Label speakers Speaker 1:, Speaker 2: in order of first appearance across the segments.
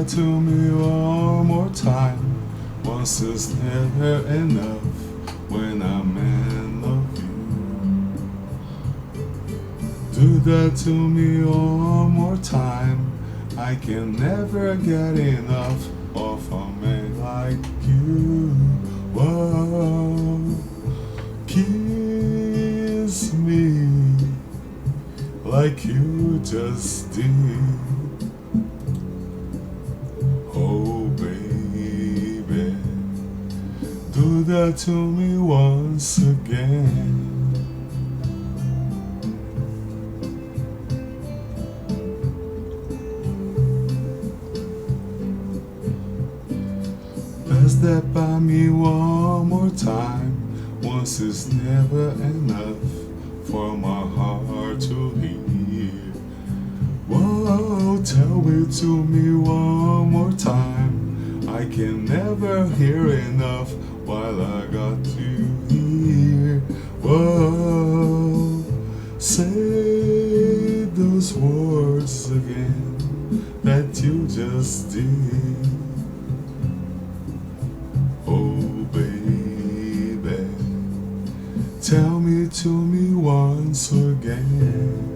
Speaker 1: that to me one more time. Once is never enough when I'm in love you. Do that to me one more time. I can never get enough of a man like you. Whoa, kiss me like you just did. Oh baby, do that to me once again. Pass that by me one more time. Once is never enough for my heart to hear. Whoa, tell it to me one more time. I can never hear enough while I got you here. Whoa, say those words again that you just did. Oh baby, tell me to me once again.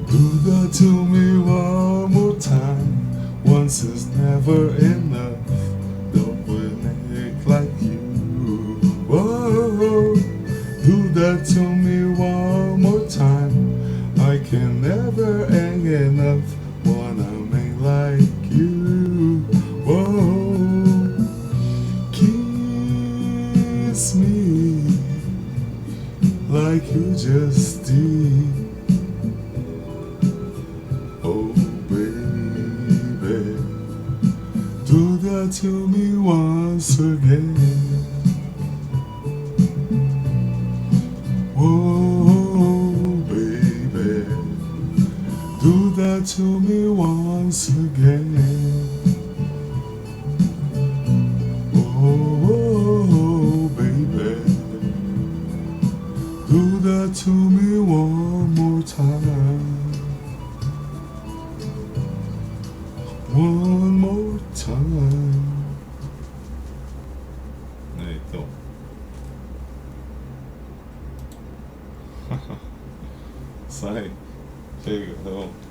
Speaker 1: Do that to me one more time. Once is never enough. Don't make like you. Whoa, do that to me one more time. I can never ain't enough when I make like you. Whoa, kiss me like you just did. Oh baby, do that to me once again. Oh baby, do that to me once again. Oh baby, do that to me one more time. One more time. 네, 또. Sai. Chega, tá bom.